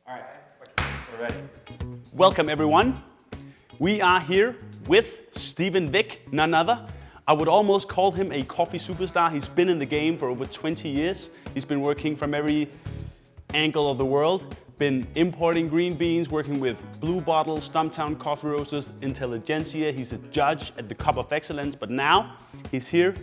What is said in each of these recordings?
All right, we're ready. Welcome everyone. We are here with Stephen Vick, none other. I would almost call him a coffee superstar. He's been in the game for over 20 years. He's been working from every angle of the world, been importing green beans, working with Blue Bottle, Stumptown Coffee Roasters, Intelligentsia. He's a judge at the Cup of Excellence, but now he's here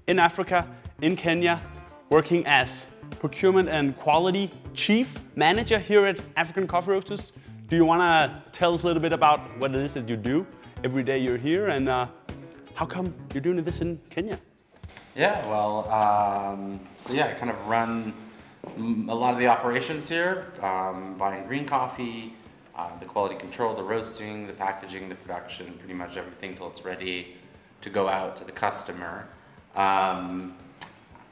in Africa, in Kenya, working as procurement and quality chief manager here at African Coffee Roasters. Do you want to tell us a little bit about what it is that you do every day you're here, and how come you're doing this in Kenya? Yeah, well, I kind of run a lot of the operations here, buying green coffee, the quality control, the roasting, the packaging, the production, pretty much everything till it's ready to go out to the customer.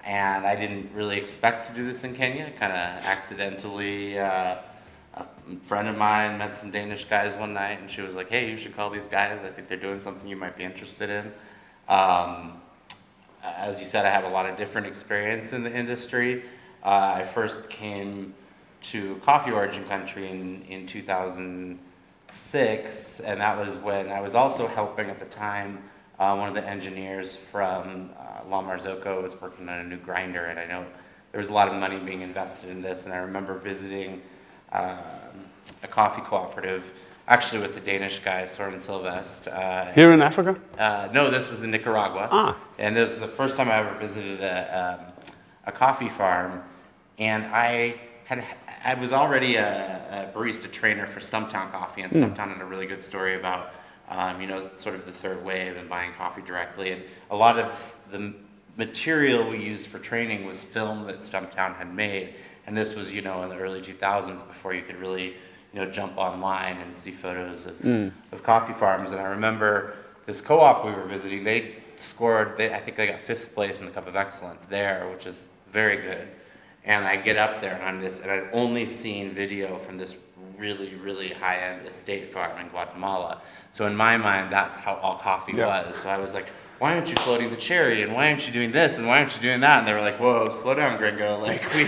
And I didn't really expect to do this in Kenya, kind of accidentally. A friend of mine met some Danish guys one night, and she was like, hey, you should call these guys. I think they're doing something you might be interested in. As you said, I have a lot of different experience in the industry. I first came to coffee origin country in 2006, and that was when I was also helping at the time. One of the engineers from La Marzocco was working on a new grinder, and I know there was a lot of money being invested in this, and I remember visiting a coffee cooperative, actually with the Danish guy, Søren Sylvest. Here in Africa? No, this was in Nicaragua. And this was the first time I ever visited a coffee farm, and I was already a barista trainer for Stumptown Coffee, and Stumptown had a really good story about sort of the third wave and buying coffee directly. And a lot of the material we used for training was film that Stumptown had made. And this was, in the early 2000s before you could really, jump online and see photos of coffee farms. And I remember this co-op we were visiting, I think they got 5th place in the Cup of Excellence there, which is very good. And I get up there and I'd only seen video from this really, really high-end estate farm in Guatemala. So in my mind, that's how all coffee was. So I was like, why aren't you floating the cherry? And why aren't you doing this? And why aren't you doing that? And they were like, whoa, slow down, gringo. Like, we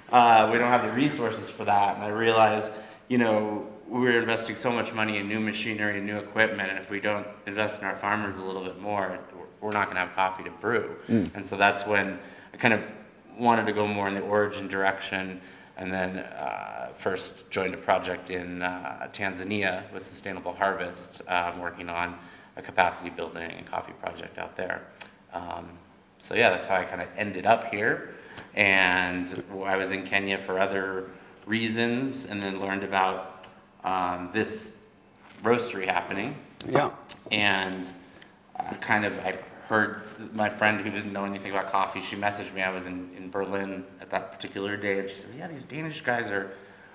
don't have the resources for that. And I realized, we're investing so much money in new machinery and new equipment, and if we don't invest in our farmers a little bit more, we're not gonna have coffee to brew. And so that's when I kind of wanted to go more in the origin direction, and then first joined a project in Tanzania with Sustainable Harvest, working on a capacity building and coffee project out there. That's how I kind of ended up here. And I was in Kenya for other reasons, and then learned about this roastery happening. Yeah. And I heard my friend who didn't know anything about coffee, she messaged me. I was in Berlin at that particular day, and she said, yeah, these Danish guys are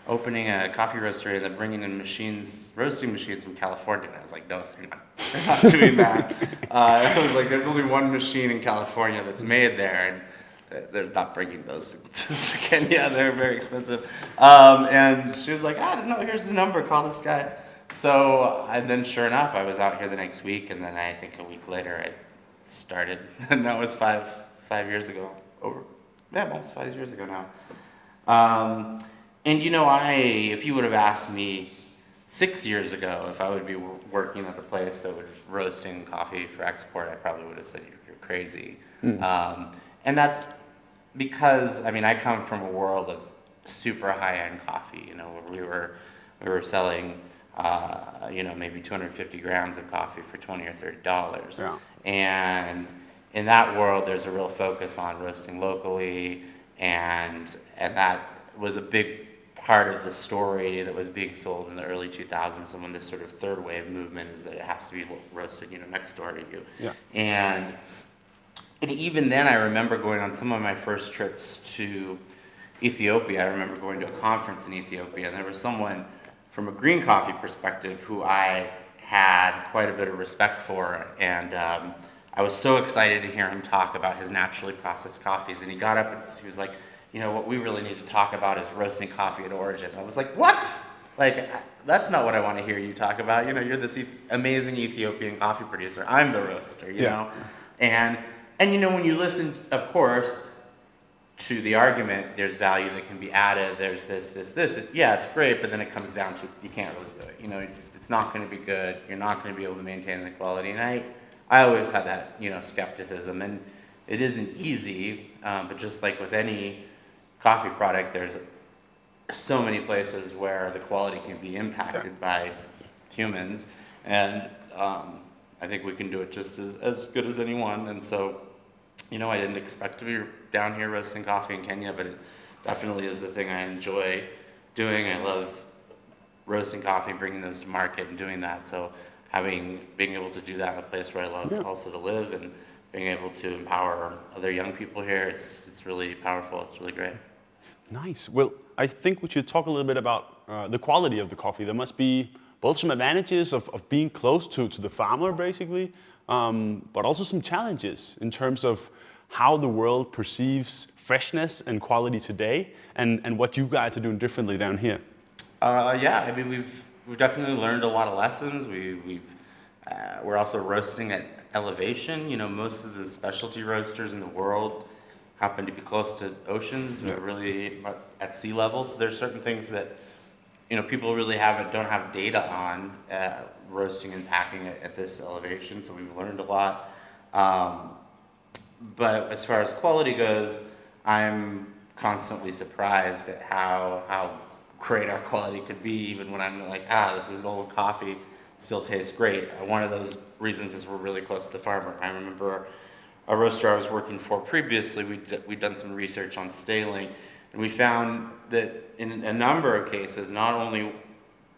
opening a coffee roastery, and they're bringing in roasting machines from California. And I was like, no, they're not doing that. I was like, there's only one machine in California that's made there, and they're not bringing those to Kenya. They're very expensive. And she was like, I don't know, here's the number, call this guy. So, and then sure enough, I was out here the next week, and then I think a week later I started, and that was five years ago. Almost 5 years ago now. If you would have asked me 6 years ago if I would be working at a place that was roasting coffee for export, I probably would have said you're crazy. And that's because, I come from a world of super high-end coffee, where we were selling, maybe 250 grams of coffee for $20 or $30. Yeah. And in that world, there's a real focus on roasting locally, and that was a big part of the story that was being sold in the early 2000s, and when this sort of third wave movement is that it has to be roasted, next door to you. Yeah. And even then, I remember going on some of my first trips to Ethiopia. I remember going to a conference in Ethiopia, and there was someone from a green coffee perspective who I had quite a bit of respect for, and I was so excited to hear him talk about his naturally processed coffees. And he got up and he was like, what we really need to talk about is roasting coffee at origin. And I was like, what? Like, that's not what I want to hear you talk about. You're this amazing Ethiopian coffee producer. I'm the roaster, you know? And when you listen, of course, to the argument, there's value that can be added, there's this. Yeah, it's great, but then it comes down to you can't really do it. You know, it's not going to be good. You're not going to be able to maintain the quality. And I always had that, you know, skepticism. And it isn't easy, but just like with any coffee product, there's so many places where the quality can be impacted by humans. And I think we can do it just as good as anyone. And so, you know, I didn't expect to be down here roasting coffee in Kenya, but it definitely is the thing I enjoy doing. I love roasting coffee and bringing those to market and doing that. So being able to do that in a place where I love also to live and being able to empower other young people here, it's really powerful. It's really great. Nice. Well, I think we should talk a little bit about the quality of the coffee. There must be both some advantages of being close to the farmer, basically, but also some challenges in terms of how the world perceives freshness and quality today, and what you guys are doing differently down here. Yeah, I mean, we've definitely learned a lot of lessons. We're also roasting at elevation. You know, most of the specialty roasters in the world happen to be close to oceans. We're really at sea level. So there's certain things that, you know, people really don't have data on roasting and packing at this elevation. So we've learned a lot. But as far as quality goes, I'm constantly surprised at how great our quality could be, even when I'm like, this is an old coffee, still tastes great. One of those reasons is we're really close to the farmer. I remember a roaster I was working for previously, we'd done some research on staling, and we found that in a number of cases, not only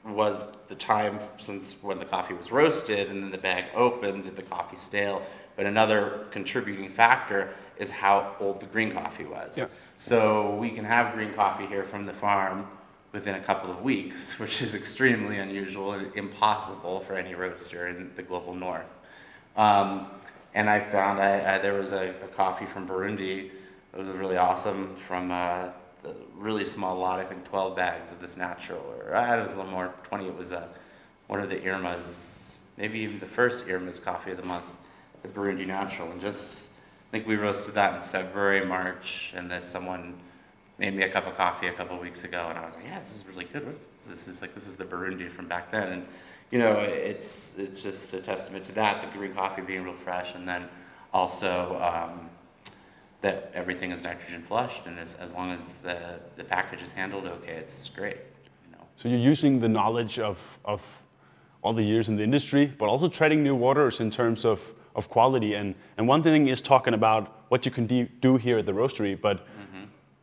was the time since when the coffee was roasted and then the bag opened, did the coffee stale, but another contributing factor is how old the green coffee was. Yeah. So we can have green coffee here from the farm within a couple of weeks, which is extremely unusual and impossible for any roaster in the global north. And I found there was a coffee from Burundi. It was really awesome from a really small lot, I think 12 bags of this natural, or it was a little more, 20. It was one of the Irma's, maybe even the first Irma's coffee of the month, the Burundi natural. And just, I think we roasted that in February, March, and then someone made me a cup of coffee a couple of weeks ago, and I was like, yeah, this is really good. This is the Burundi from back then. And you know, it's just a testament to that, the green coffee being real fresh, and then also that everything is nitrogen flushed, and as long as the package is handled okay, it's great. You know. So you're using the knowledge of all the years in the industry, but also treading new waters in terms of quality. And one thing is talking about what you can do here at the roastery, but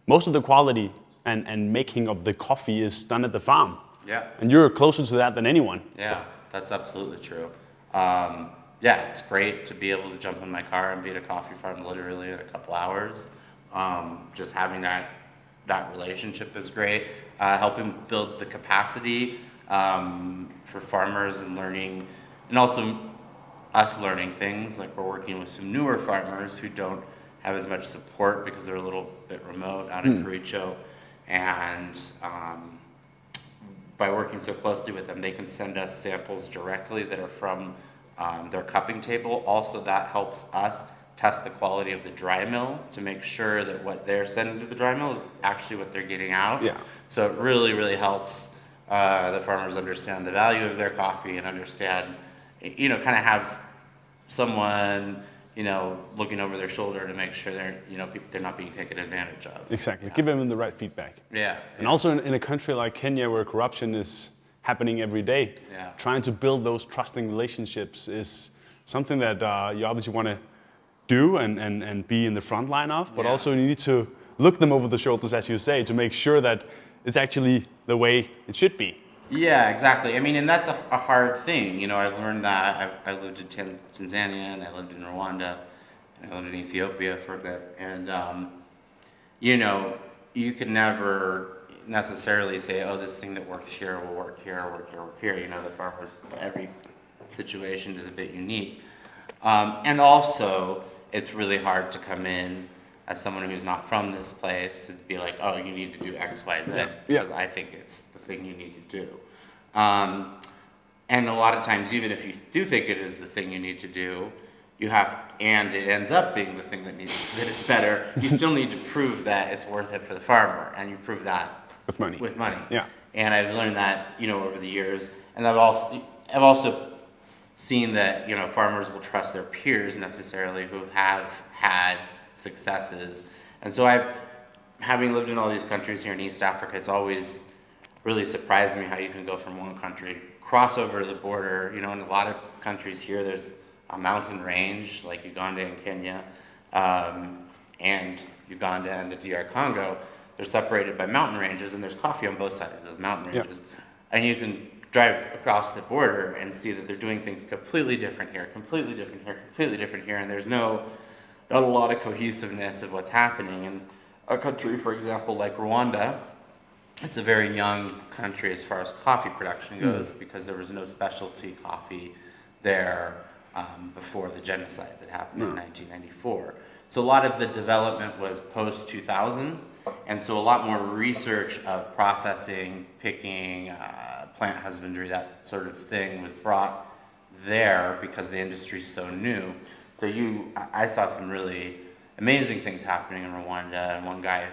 most of the quality and making of the coffee is done at the farm. Yeah. And you're closer to that than anyone. Yeah, that's absolutely true. Yeah, it's great to be able to jump in my car and be at a coffee farm literally in a couple hours. Just having that relationship is great. Helping build the capacity for farmers and learning, and also us learning things. Like we're working with some newer farmers who don't have as much support because they're a little bit remote out in Kericho, and by working so closely with them, they can send us samples directly that are from their cupping table. Also, that helps us test the quality of the dry mill to make sure that what they're sending to the dry mill is actually what they're getting out. Yeah. So it really, really helps the farmers understand the value of their coffee and understand, you know, kind of have someone, you know, looking over their shoulder to make sure they're not being taken advantage of. Exactly. Yeah. Give them the right feedback. Yeah. And also in a country like Kenya where corruption is happening every day, trying to build those trusting relationships is something that you obviously want to do and be in the front line of, but also you need to look them over the shoulders, as you say, to make sure that it's actually the way it should be. Yeah, exactly. I mean, and that's a hard thing. You know, I learned that. I lived in Tanzania, and I lived in Rwanda, and I lived in Ethiopia for a bit. And, you know, you can never necessarily say, oh, this thing that works here will work here, work here. You know, the farmers, every situation is a bit unique. And also, it's really hard to come in as someone who's not from this place and be like, oh, you need to do X, Y, Z, because I think it's the thing you need to do. And a lot of times, even if you do think it is the thing you need to do, and it ends up being the thing that is better, you still need to prove that it's worth it for the farmer, and you prove that with money. With money. Yeah. And I've learned that, over the years, and I've also seen that, farmers will trust their peers necessarily who have had successes. And so having lived in all these countries here in East Africa, it's always really surprised me how you can go from one country, cross over the border, in a lot of countries here, there's a mountain range, like Uganda and Kenya, and Uganda and the DR Congo, they're separated by mountain ranges, and there's coffee on both sides of those mountain ranges. Yep. And you can drive across the border and see that they're doing things completely different here, completely different here, completely different here, and there's not a lot of cohesiveness of what's happening. In a country, for example, like Rwanda, it's a very young country as far as coffee production goes because there was no specialty coffee there before the genocide that happened in 1994. So a lot of the development was post-2000, and so a lot more research of processing, picking, plant husbandry, that sort of thing was brought there because the industry's so new. So I saw some really amazing things happening in Rwanda, and one guy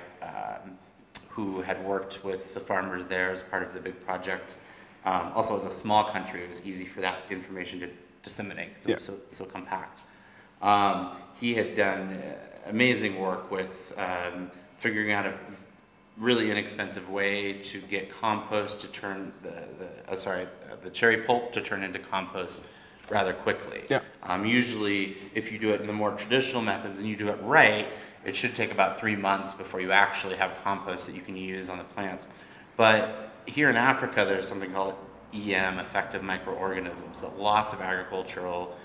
who had worked with the farmers there as part of the big project. Also, as a small country, it was easy for that information to disseminate because it was so compact. He had done amazing work with figuring out a really inexpensive way to get compost to turn the cherry pulp to turn into compost rather quickly. Yeah. Usually, if you do it in the more traditional methods and you do it right, it should take about 3 months before you actually have compost that you can use on the plants. But here in Africa, there's something called EM, effective microorganisms, that lots of agricultural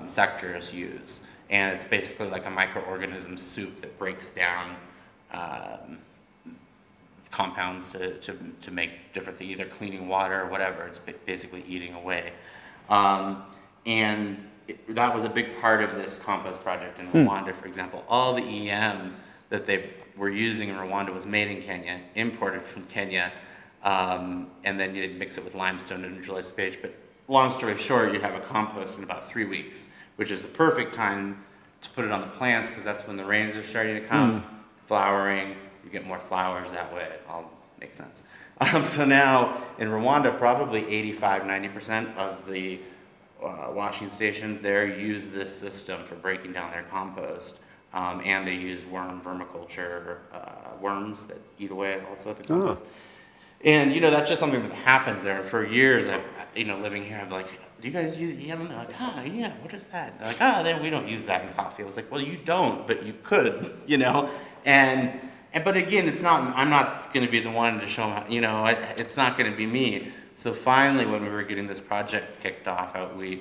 sectors use. And it's basically like a microorganism soup that breaks down compounds to make different things, either cleaning water or whatever. It's basically eating away. That was a big part of this compost project in Rwanda, for example. All the EM that they were using in Rwanda was made in Kenya, imported from Kenya, and then you'd mix it with limestone and neutralize pH. But long story short, you'd have a compost in about 3 weeks, which is the perfect time to put it on the plants because that's when the rains are starting to come, flowering, you get more flowers that way. It all makes sense. So now in Rwanda, probably 85-90% of the washing stations there use this system for breaking down their compost, and they use vermiculture worms that eat away also at the compost. And that's just something that happens there. For years, living here, I'm like, do you guys use EM? And they're like, yeah, what is that? They're like, then we don't use that in coffee. I was like, well, you don't, but you could, But again, I'm not going to be the one to show them how, it's not going to be me. So finally, when we were getting this project kicked off,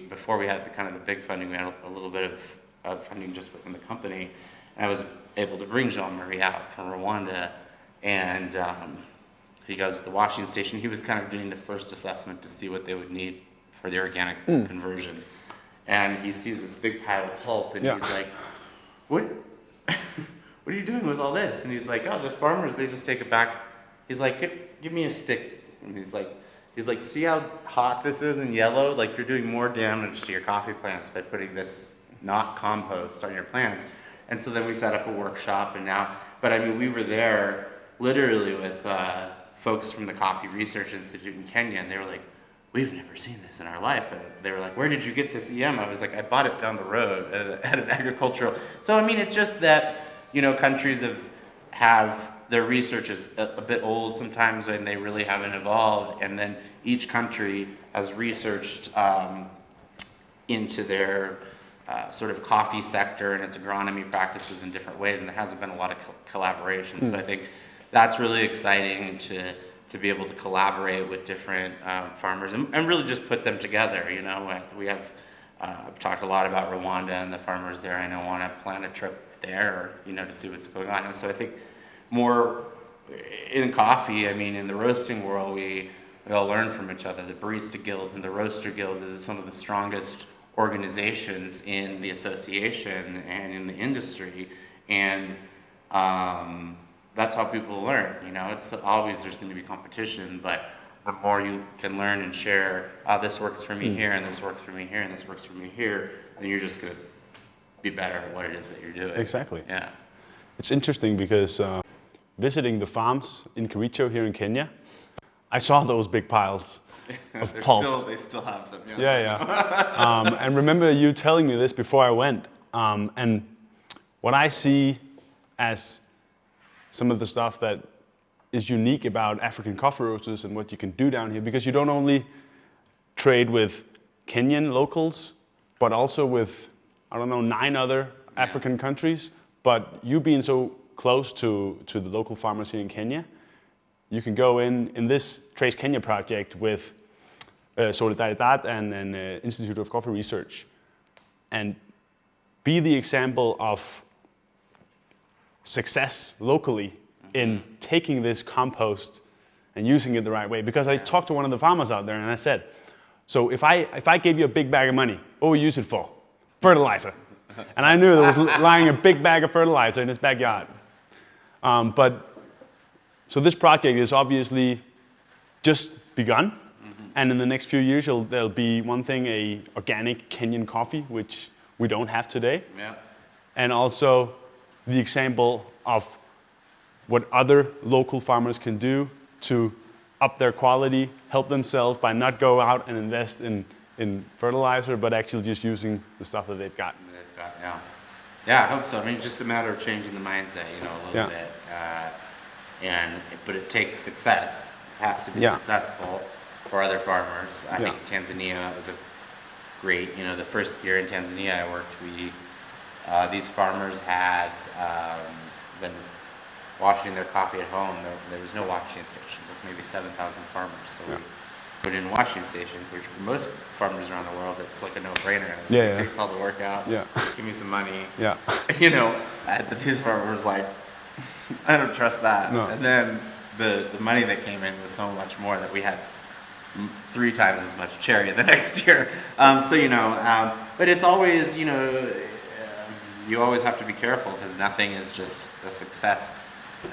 before we had the big funding, we had a little bit of funding just within the company. And I was able to bring Jean-Marie out from Rwanda, and he goes to the washing station. He was kind of doing the first assessment to see what they would need for the organic conversion. And he sees this big pile of pulp, and he's like, what are you doing with all this? And he's like, the farmers, they just take it back. He's like, give me a stick. And he's like, see how hot this is and yellow? Like, you're doing more damage to your coffee plants by putting this not compost on your plants. And so then we set up a workshop, we were there literally with folks from the Coffee Research Institute in Kenya, and they were like, we've never seen this in our life. And they were like, where did you get this EM? I was like, I bought it down the road at an agricultural. So, it's just that, countries have their research is a bit old sometimes, and they really haven't evolved. And then each country has researched into their sort of coffee sector and its agronomy practices in different ways, and there hasn't been a lot of collaboration. So I think that's really exciting to be able to collaborate with different farmers and really just put them together. We have talked a lot about Rwanda and the farmers there. I want to plan a trip there, to see what's going on. And so I think more in coffee, in the roasting world, we all learn from each other. The barista guilds and the roaster guilds is some of the strongest organizations in the association and in the industry, and that's how people learn. It's always, there's going to be competition, but the more you can learn and share, this works for me here, and this works for me here, and this works for me here, then you're just going to be better at what it is that you're doing. Exactly. Yeah. It's interesting because visiting the farms in Kericho here in Kenya, I saw those big piles of pulp. They still have them. Yes. Yeah. And remember you telling me this before I went. And what I see as some of the stuff that is unique about African coffee roasters and what you can do down here, because you don't only trade with Kenyan locals, but also with, 9 other African countries. But you being so close to the local farmers here in Kenya, you can go in this Trace Kenya project with Solidaridad and Institute of Coffee Research and be the example of success locally in taking this compost and using it the right way. Because I talked to one of the farmers out there and I said, so if I gave you a big bag of money, what would you use it for? Fertilizer. And I knew there was lying a big bag of fertilizer in his backyard. So this project is obviously just begun. And in the next few years, there'll be one thing, a organic Kenyan coffee, which we don't have today. Yeah. And also the example of what other local farmers can do to up their quality, help themselves by not go out and invest in fertilizer, but actually just using the stuff that they've got. Yeah. Yeah, I hope so. I mean, it's just a matter of changing the mindset, a little bit. But it takes success. It has to be successful for other farmers. I think Tanzania was a great, the first year in Tanzania I worked, these farmers had been washing their coffee at home. There was no washing station, maybe 7,000 farmers. So we put in washing stations, which for most farmers around the world, it's like a no-brainer. It takes all the work out. Yeah. Give me some money. Yeah. But these farmers were like, I don't trust that. No. And then the money that came in was so much more that we had 3 times as much cherry the next year. But it's always, you always have to be careful because nothing is just a success.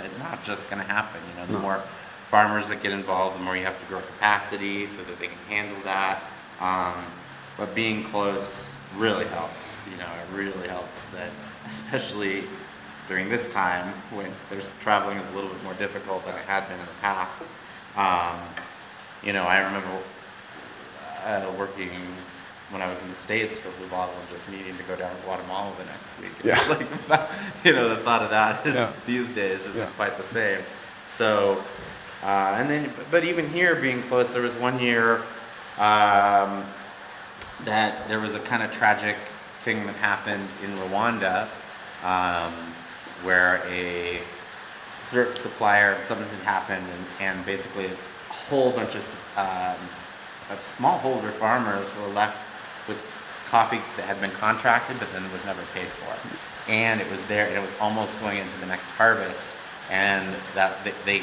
It's not just going to happen. The more farmers that get involved, the more you have to grow capacity so that they can handle that. But being close really helps. It really helps that, especially during this time when traveling is a little bit more difficult than it had been in the past. I remember working when I was in the States for Blue Bottle and just needing to go down to Guatemala the next week. It's like, the thought of that is, these days isn't quite the same. So, but even here being close, there was one year that there was a kind of tragic thing that happened in Rwanda where a syrup supplier, something had happened and basically a whole bunch of smallholder farmers were left with coffee that had been contracted but then was never paid for. And it was there and it was almost going into the next harvest, and that they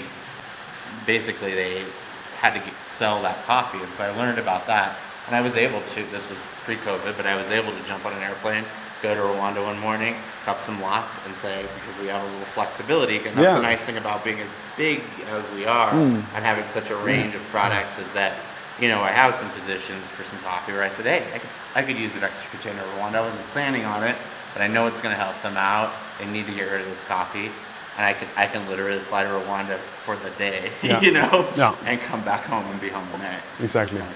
had to sell that coffee. And so I learned about that, and I was able to, this was pre-COVID, but I was able to jump on an airplane, go to Rwanda one morning, cup some lots, and say, because we have a little flexibility, and that's the nice thing about being as big as we are and having such a range of products is that, I have some positions for some coffee where I said, hey, I could use an extra container of Rwanda. I wasn't planning on it, but I know it's going to help them out. They need to get rid of this coffee. And I can literally fly to Rwanda for the day, and come back home and be home the night. Exactly. Cool.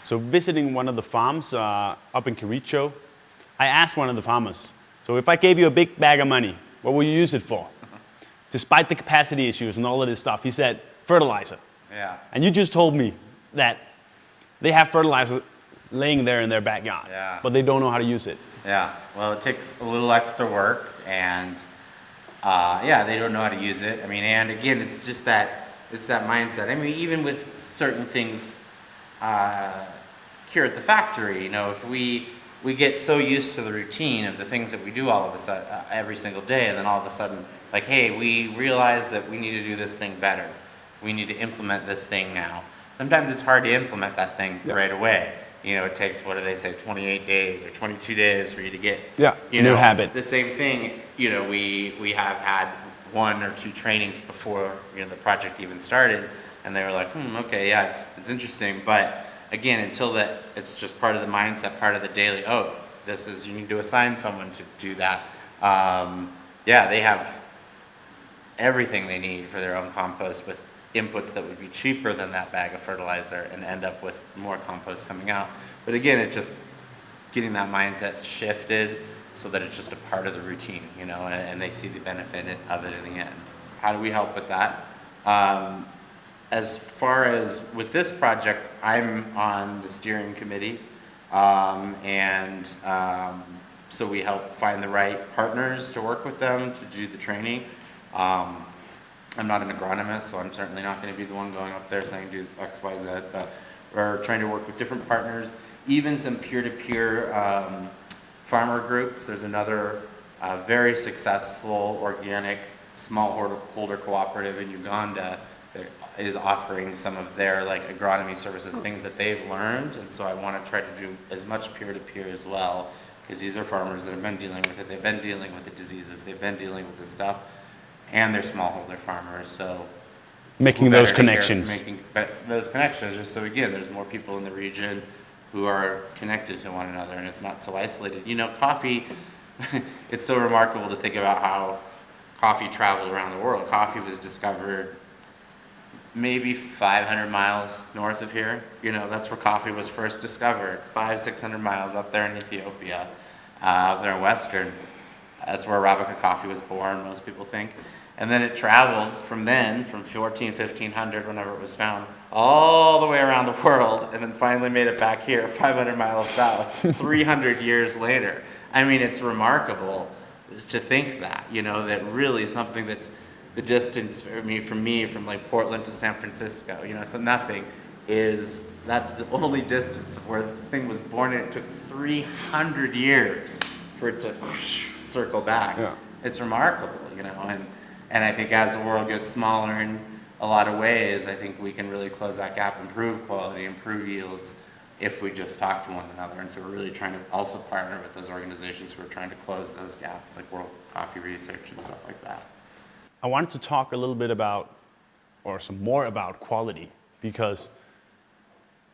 So visiting one of the farms up in Kericho, I asked one of the farmers, so if I gave you a big bag of money, what will you use it for? Despite the capacity issues and all of this stuff, he said, fertilizer. Yeah. And you just told me that they have fertilizer laying there in their backyard, but they don't know how to use it. Yeah, well, it takes a little extra work, and they don't know how to use it. I mean, and again, it's just that mindset. I mean, even with certain things here at the factory, if we get so used to the routine of the things that we do all of a sudden every single day, and then all of a sudden, like, hey, we realize that we need to do this thing better. We need to implement this thing now. Sometimes it's hard to implement that thing right away. It takes, what do they say, 28 days or 22 days for you to get, new habit. The same thing, we have had 1 or 2 trainings before, the project even started, and they were like, okay, it's interesting, but again, until that, it's just part of the mindset, part of the daily, you need to assign someone to do that. Yeah, they have everything they need for their own compost with inputs that would be cheaper than that bag of fertilizer and end up with more compost coming out. But again, it's just getting that mindset shifted so that it's just a part of the routine, and they see the benefit of it in the end. How do we help with that? As far as with this project, I'm on the steering committee, so we help find the right partners to work with them to do the training. I'm not an agronomist, so I'm certainly not going to be the one going up there saying do X, Y, Z, but we're trying to work with different partners, even some peer-to-peer farmer groups. There's another very successful organic smallholder cooperative in Uganda that is offering some of their agronomy services, things that they've learned, and so I want to try to do as much peer-to-peer as well, because these are farmers that have been dealing with it, they've been dealing with the diseases, they've been dealing with this stuff, and they're smallholder farmers, so making those connections. Those connections, just so again, there's more people in the region who are connected to one another, and it's not so isolated. Coffee, it's so remarkable to think about how coffee traveled around the world. Coffee was discovered maybe 500 miles north of here. That's where coffee was first discovered, 500-600 miles up there in Ethiopia, up there in Western. That's where Arabica coffee was born, most people think. And then it traveled from 1500, whenever it was found, all the way around the world, and then finally made it back here, 500 miles south, 300 years later. I mean, it's remarkable to think that, that really something that's the distance from Portland to San Francisco, so nothing that's the only distance of where this thing was born, and it took 300 years for it to circle back. Yeah. It's remarkable, and I think as the world gets smaller in a lot of ways, I think we can really close that gap, improve quality, improve yields, if we just talk to one another. And so we're really trying to also partner with those organizations who are trying to close those gaps, like World Coffee Research and stuff like that. I wanted to talk a little bit about, or some more about quality, because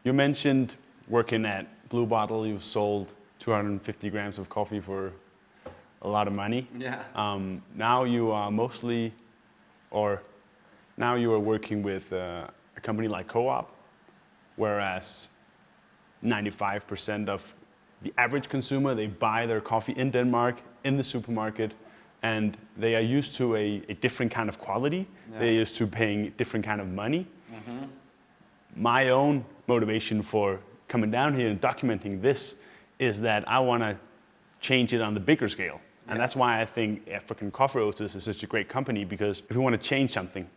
you mentioned working at Blue Bottle, you've sold 250 grams of coffee for a lot of money. Yeah. Now you are now you are working with a company like Co-op, whereas 95% of the average consumer, they buy their coffee in Denmark, in the supermarket, and they are used to a different kind of quality. Yeah. They're used to paying different kind of money. Mm-hmm. My own motivation for coming down here and documenting this is that I want to change it on the bigger scale. Yeah. And that's why I think African Coffee Roasters is such a great company, because if we want to change something,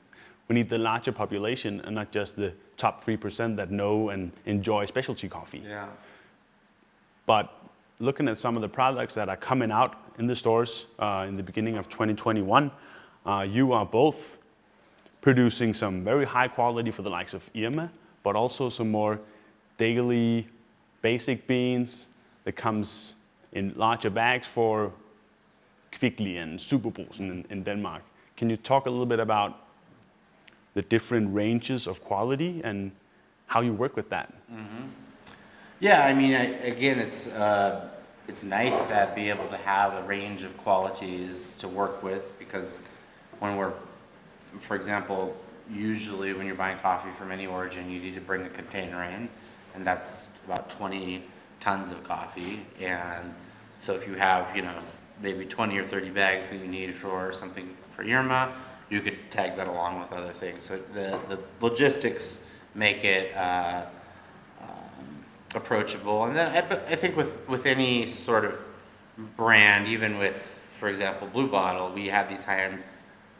we need the larger population and not just the top 3% that know and enjoy specialty coffee. Yeah. But looking at some of the products that are coming out in the stores in the beginning of 2021, you are both producing some very high quality for the likes of Irma, but also some more daily basic beans that comes in larger bags for Kvickly and Superbrugsen in Denmark. Can you talk a little bit about the different ranges of quality and how you work with that? Mm-hmm. Yeah, I mean, again, it's nice to be able to have a range of qualities to work with, because when we're, for example, usually when you're buying coffee from any origin, you need to bring a container in, and that's about 20 tons of coffee. And so if you have, maybe 20 or 30 bags that you need for something for Irma, you could tag that along with other things. So the logistics make it approachable. And then I think with any sort of brand, even with, for example, Blue Bottle, we had these high-end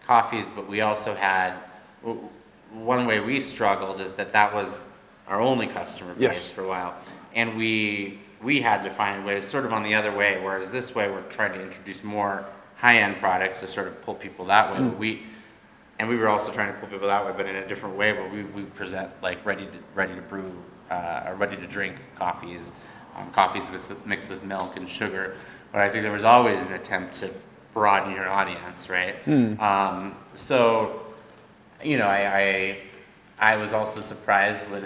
coffees, but we also had, one way we struggled is that was our only customer base. Yes. For a while. And we had to find ways sort of on the other way, whereas this way we're trying to introduce more high-end products to sort of pull people that way. We were also trying to pull people that way, but in a different way, where we present like ready to brew or ready to drink coffees, mixed with milk and sugar. But I think there was always an attempt to broaden your audience, right? So, I was also surprised when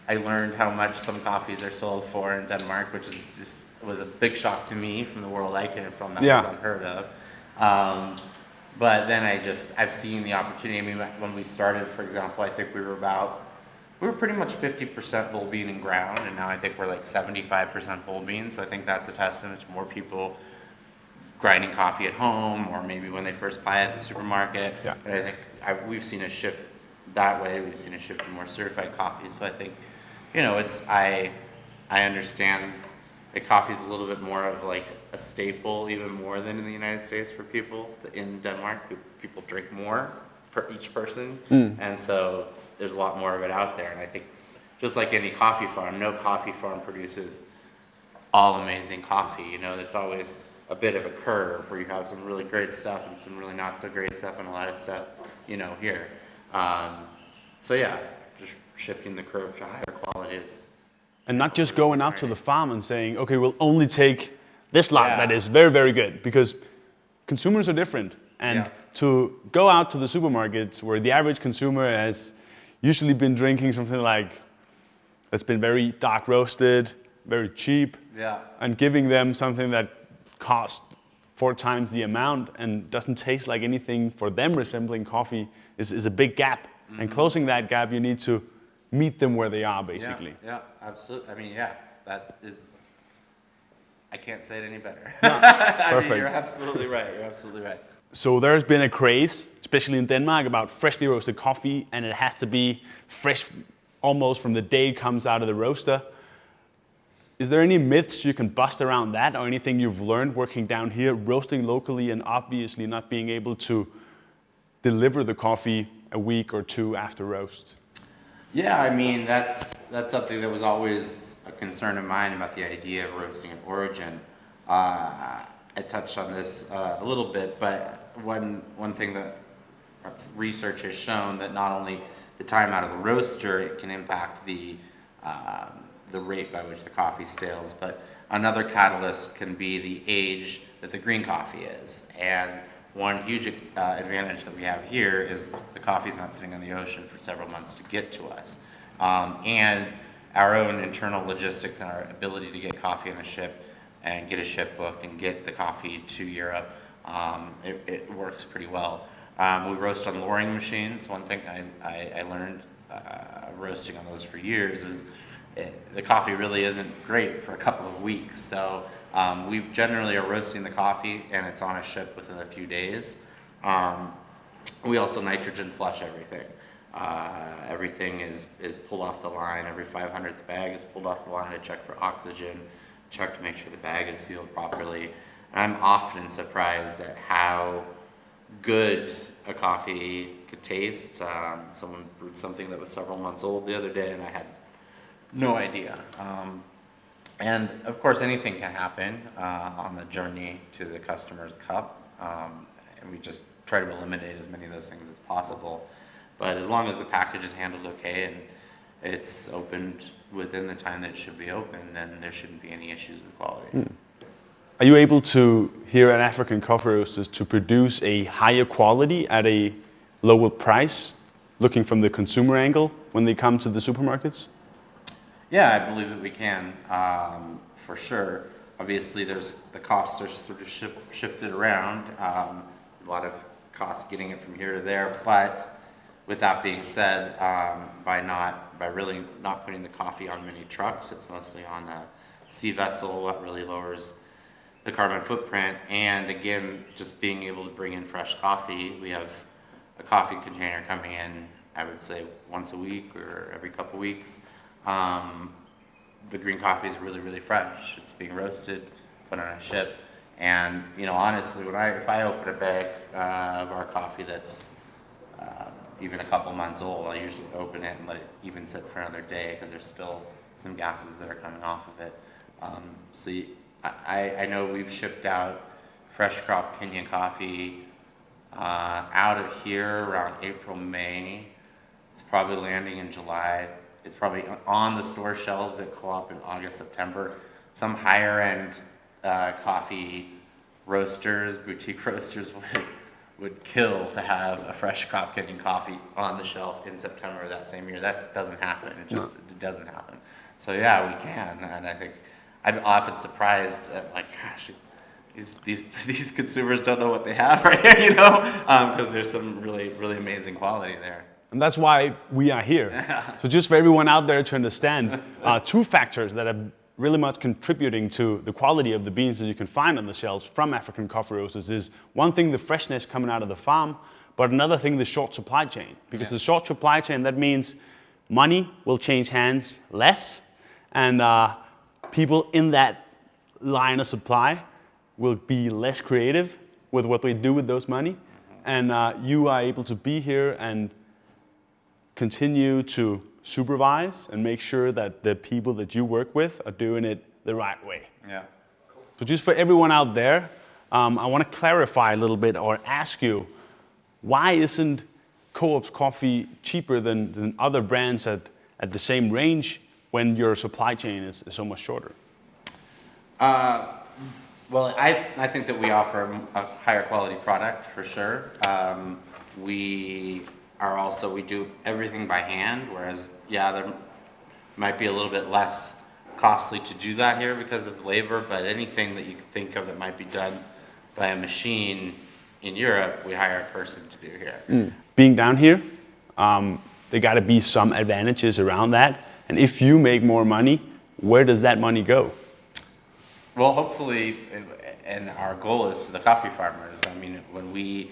I learned how much some coffees are sold for in Denmark, which is just was a big shock to me from the world I came from. That Yeah. was unheard of. But then I've seen the opportunity. I mean, when we started, for example, I think we were pretty much 50% whole bean and ground, and now I think we're like 75% whole bean. So I think that's a testament to more people grinding coffee at home, or maybe when they first buy it at the supermarket. Yeah. But I think we've seen a shift that way. We've seen a shift to more certified coffee. So I think, I understand that coffee is a little bit more of like a staple, even more than in the United States for people. In Denmark, people drink more per each person, and so there's a lot more of it out there. And I think, just like any coffee farm, no coffee farm produces all amazing coffee. It's always a bit of a curve where you have some really great stuff and some really not so great stuff, and a lot of stuff, here. So yeah, just shifting the curve to higher quality is. And not just going out to the farm and saying, okay, we'll only take this lot Yeah. that is very, very good, because consumers are different. And Yeah. to go out to the supermarkets where the average consumer has usually been drinking something like that's been very dark roasted, very cheap, Yeah. and giving them something that costs 4 times the amount and doesn't taste like anything for them resembling coffee is a big gap. Mm-hmm. And closing that gap, you need to meet them where they are, basically. Yeah, absolutely. I mean, yeah, that is. I can't say it any better. Perfect. You're absolutely right. You're absolutely right. So there's been a craze, especially in Denmark, about freshly roasted coffee, and it has to be fresh almost from the day it comes out of the roaster. Is there any myths you can bust around that, or anything you've learned working down here, roasting locally and obviously not being able to deliver the coffee a week or 2 after roast? Yeah, I mean, that's something that was always a concern of mine about the idea of roasting at origin. I touched on this a little bit, but one thing that research has shown, that not only the time out of the roaster, it can impact the rate by which the coffee stales, but another catalyst can be the age that the green coffee is. And one huge advantage that we have here is the coffee's not sitting on the ocean for several months to get to us. And our own internal logistics and our ability to get coffee on a ship and get a ship booked and get the coffee to Europe, it works pretty well. We roast on luring machines. One thing I learned roasting on those for years is the coffee really isn't great for a couple of weeks. So we generally are roasting the coffee and it's on a ship within a few days. We also nitrogen flush everything. Everything is pulled off the line. Every 500th bag is pulled off the line to check for oxygen, check to make sure the bag is sealed properly. And I'm often surprised at how good a coffee could taste. Someone brewed something that was several months old the other day, and I had no idea. And of course, anything can happen on the journey to the customer's cup, and we just try to eliminate as many of those things as possible. But as long as the package is handled okay and it's opened within the time that it should be open, then there shouldn't be any issues with quality. Are you able to, here at African Coffee Roasters, to produce a higher quality at a lower price, looking from the consumer angle when they come to the supermarkets? Yeah, I believe that we can, for sure. Obviously, the costs are sort of shifted around. A lot of costs getting it from here to there, but with that being said, by really not putting the coffee on many trucks, it's mostly on a sea vessel. What really lowers the carbon footprint, and again, just being able to bring in fresh coffee. We have a coffee container coming in, I would say once a week or every couple weeks. The green coffee is really, really fresh. It's being roasted, put on a ship, and honestly, if I open a bag of our coffee that's even a couple months old, I usually open it and let it even sit for another day because there's still some gases that are coming off of it. I know we've shipped out fresh crop Kenyan coffee out of here around April, May. It's probably landing in July. It's probably on the store shelves at Co-op in August, September. Some higher end coffee roasters, boutique roasters would kill to have a fresh crop Kenyan coffee on the shelf in September that same year. That doesn't happen. It doesn't happen. So yeah, we can, and I think I'm often surprised at, like, gosh, these consumers don't know what they have right here, because there's some really, really amazing quality there. And that's why we are here. So just for everyone out there to understand, two factors that are really much contributing to the quality of the beans that you can find on the shelves from African coffee roasters is one thing, the freshness coming out of the farm, but another thing, the short supply chain. Because the short supply chain, that means money will change hands less, and people in that line of supply will be less creative with what they do with those money. And you are able to be here and continue to supervise and make sure that the people that you work with are doing it the right way. Yeah. So just for everyone out there, I want to clarify a little bit or ask you, why isn't Co-op's coffee cheaper than other brands at the same range when your supply chain is so much shorter? Well, I think that we offer a higher quality product for sure. We do everything by hand, whereas, there might be a little bit less costly to do that here because of labor, but anything that you can think of that might be done by a machine in Europe, we hire a person to do here. Being down here, there got to be some advantages around that. And if you make more money, where does that money go? Well, hopefully, and our goal is to the coffee farmers. I mean, when we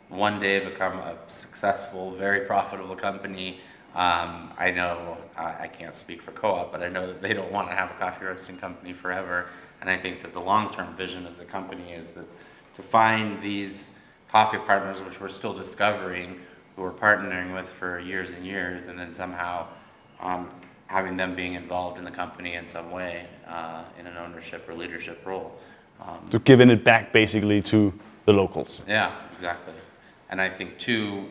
one day become a successful, very profitable company, I know, I can't speak for Co-op, but I know that they don't want to have a coffee roasting company forever. And I think that the long-term vision of the company is that to find these coffee partners, which we're still discovering, who we're partnering with for years and years, and then somehow having them being involved in the company in some way, in an ownership or leadership role. So giving it back basically to the locals. Yeah, exactly. And I think too,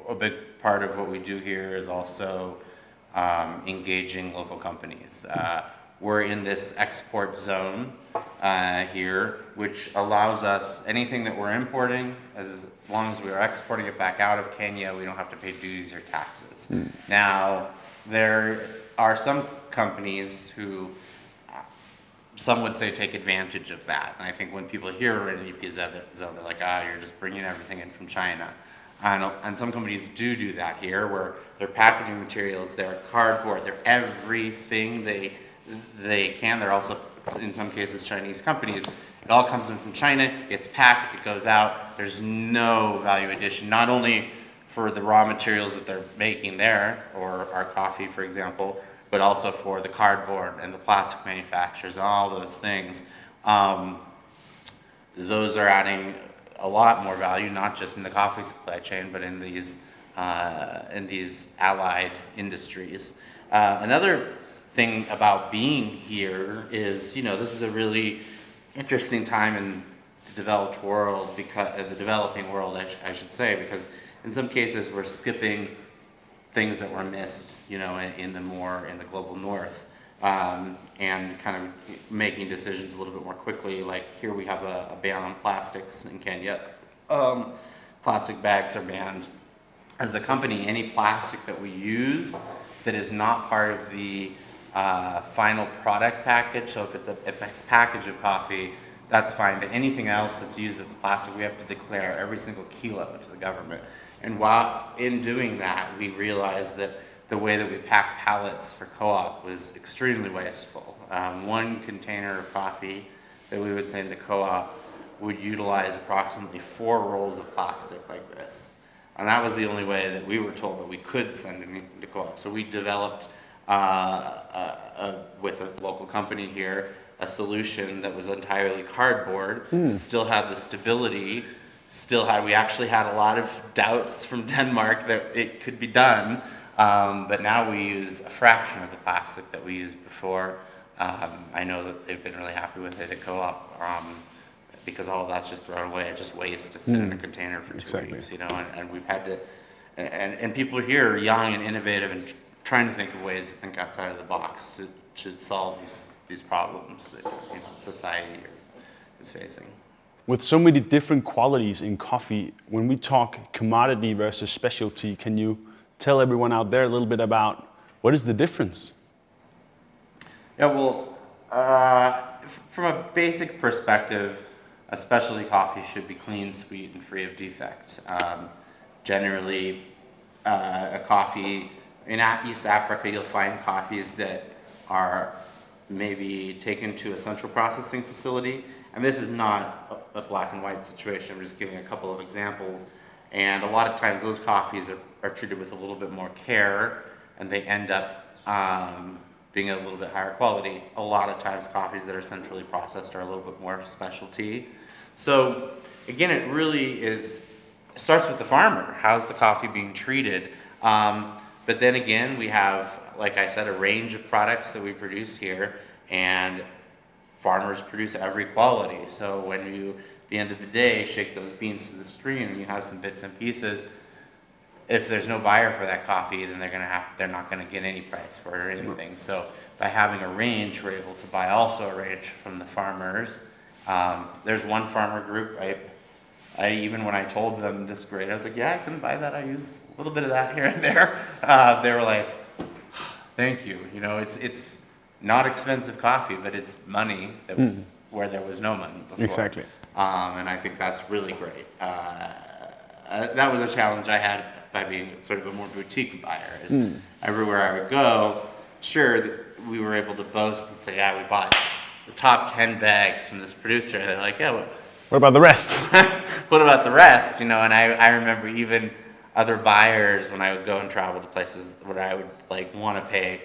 a big part of what we do here is also engaging local companies. We're in this export zone here, which allows us anything that we're importing, as long as we are exporting it back out of Kenya, we don't have to pay duties or taxes. Now, there are some companies who, some would say, take advantage of that. And I think when people hear we're in an EP zone, they're like, you're just bringing everything in from China. And some companies do that here, where their packaging materials, their cardboard, their everything they can. They're also, in some cases, Chinese companies. It all comes in from China, it's packed, it goes out. There's no value addition, not only for the raw materials that they're making there, or our coffee, for example, but also for the cardboard and the plastic manufacturers, all those things. Those are adding a lot more value, not just in the coffee supply chain, but in these allied industries. Another thing about being here is, this is a really interesting time in the developed world, because the developing world, I should say, because in some cases we're skipping things that were missed, in the global north, and kind of making decisions a little bit more quickly. Like here we have a ban on plastics in Kenya. Plastic bags are banned. As a company, any plastic that we use that is not part of the final product package, so if it's a package of coffee, that's fine, but anything else that's used that's plastic, we have to declare every single kilo to the government. And while in doing that, we realized that the way that we pack pallets for Co-op was extremely wasteful. One container of coffee that we would send to Co-op would utilize approximately 4 rolls of plastic like this. And that was the only way that we were told that we could send anything to Co-op. So we developed, with a local company here, a solution that was entirely cardboard, still had the stability, we actually had a lot of doubts from Denmark that it could be done, but now we use a fraction of the plastic that we used before. I know that they've been really happy with it at Co-op, because all of that's just thrown away. It's just waste to sit in a container for 2 weeks, and we've had to, and people here are young and innovative and trying to think of ways to think outside of the box to solve these problems that society is facing. With so many different qualities in coffee, when we talk commodity versus specialty, can you tell everyone out there a little bit about what is the difference? Yeah, well, from a basic perspective, a specialty coffee should be clean, sweet, and free of defect. Generally, a coffee in East Africa, you'll find coffees that are maybe taken to a central processing facility, and this is not a black and white situation. I'm just giving a couple of examples, and a lot of times those coffees are treated with a little bit more care, and they end up being a little bit higher quality. A lot of times coffees that are centrally processed are a little bit more specialty. So again, it really it starts with the farmer. How's the coffee being treated? But then again, we have, like I said, a range of products that we produce here, and farmers produce every quality. So when you, at the end of the day, shake those beans to the stream and you have some bits and pieces, if there's no buyer for that coffee, then they're not gonna get any price for it or anything. So by having a range, we're able to buy also a range from the farmers. There's one farmer group, I even when I told them this grade, I was like, yeah, I can buy that. I use a little bit of that here and there. They were like, thank you. You know, it's not expensive coffee, but it's money where there was no money before. Exactly. And I think that's really great. That was a challenge I had by being sort of a more boutique buyer. Is everywhere I would go, sure, we were able to boast and say, yeah, we bought the top 10 bags from this producer. And they're like, yeah, what about the rest? what about the rest? You know, and I remember even other buyers when I would go and travel to places where I would like want to pay.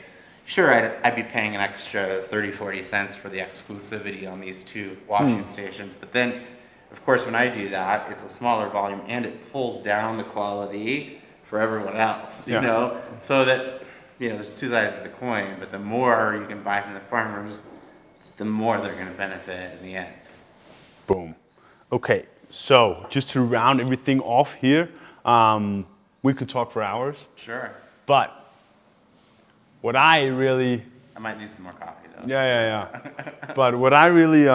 Sure, I'd be paying an extra 30, 40 cents for the exclusivity on these two washing stations. But then, of course, when I do that, it's a smaller volume and it pulls down the quality for everyone else, you know? So that, you know, there's two sides of the coin, but the more you can buy from the farmers, the more they're going to benefit in the end. Boom. Okay, so just to round everything off here, we could talk for hours. Sure. But what I might need some more coffee though. Yeah. But what I really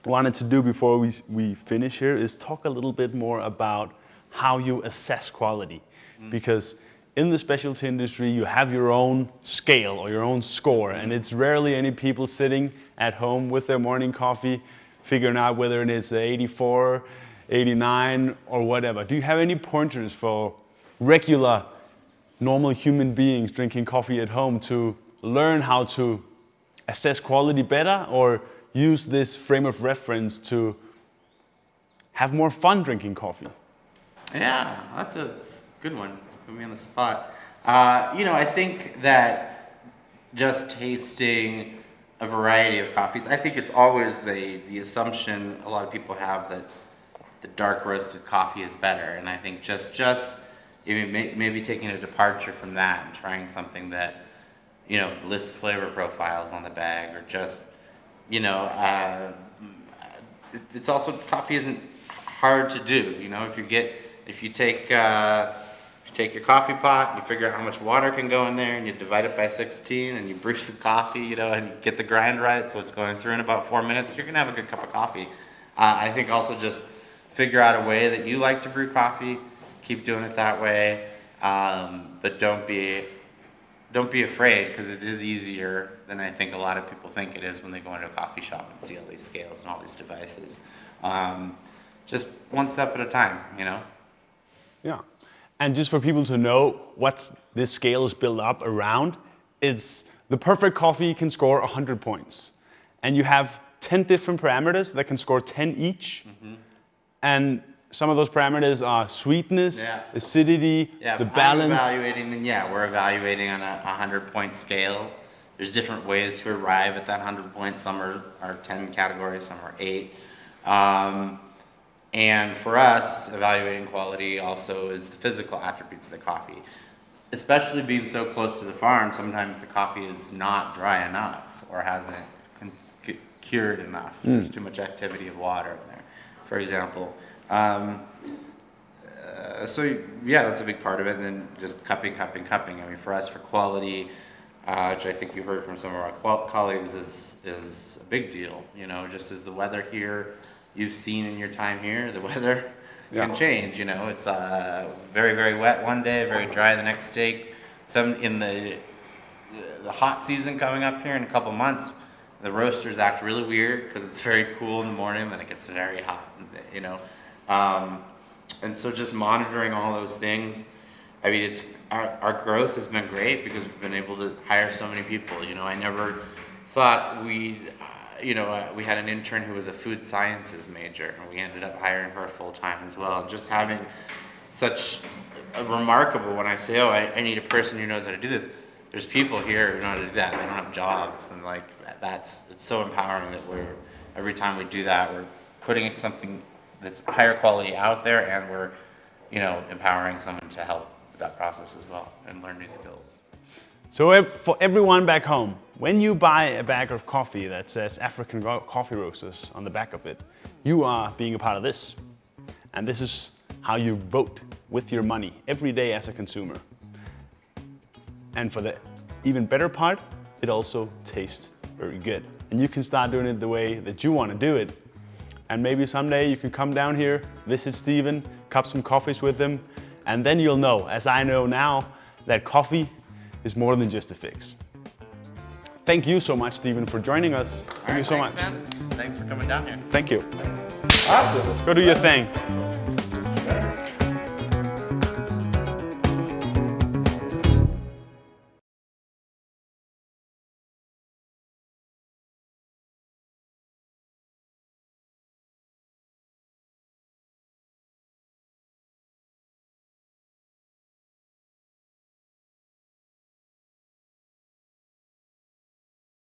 wanted to do before we finish here is talk a little bit more about how you assess quality. Because in the specialty industry, you have your own scale or your own score, and it's rarely any people sitting at home with their morning coffee figuring out whether it's 84, 89, or whatever. Do you have any pointers for regular, normal human beings drinking coffee at home to learn how to assess quality better, or use this frame of reference to have more fun drinking coffee? Yeah, that's a good one. Put me on the spot. You know, I think that just tasting a variety of coffees, I think it's always the assumption a lot of people have that the dark roasted coffee is better. And I think just maybe taking a departure from that and trying something that, you know, lists flavor profiles on the bag, or just, you know, it's also, coffee isn't hard to do. You know, if you take your coffee pot and you figure out how much water can go in there and you divide it by 16 and you brew some coffee, you know, and you get the grind right so it's going through in about 4 minutes, you're gonna have a good cup of coffee. I think also just figure out a way that you like to brew coffee, keep doing it that way, but don't be afraid, because it is easier than I think a lot of people think it is when they go into a coffee shop and see all these scales and all these devices. Just one step at a time, you know? Yeah. And just for people to know what this scale is built up around, it's the perfect coffee can score 100 points. And you have 10 different parameters that can score 10 each. And some of those parameters are sweetness, acidity, the balance. We're evaluating on a 100-point scale. There's different ways to arrive at that 100 points. Some are 10 categories, some are 8. And for us, evaluating quality also is the physical attributes of the coffee. Especially being so close to the farm, sometimes the coffee is not dry enough or hasn't cured enough. There's too much activity of water in there, for example. So yeah, that's a big part of it. And then just cupping. I mean, for us, for quality, which I think you heard from some of our colleagues, is a big deal. You know, just as the weather here, you've seen in your time here, the weather can change. You know, it's very, very wet one day, very dry the next day. Some in the the hot season coming up here in a couple months, the roasters act really weird because it's very cool in the morning, then it gets very hot, you know. And so just monitoring all those things. I mean, it's our growth has been great because we've been able to hire so many people. You know, I never thought we had an intern who was a food sciences major, and we ended up hiring her full time as well. And just having such a remarkable, when I say, oh, I need a person who knows how to do this, there's people here who know how to do that. They don't have jobs, and like it's so empowering that every time we do that, we're putting something that's higher quality out there, and we're, you know, empowering someone to help with that process as well and learn new skills. So for everyone back home, when you buy a bag of coffee that says African Coffee Roasters on the back of it, you are being a part of this. And this is how you vote with your money every day as a consumer. And for the even better part, it also tastes very good. And you can start doing it the way that you want to do it. And maybe someday you can come down here, visit Stephen, cup some coffees with him, and then you'll know, as I know now, that coffee is more than just a fix. Thank you so much, Stephen, for joining us. Thank you so much. Man. Thanks for coming down here. Thank you. Awesome. Go do your thing.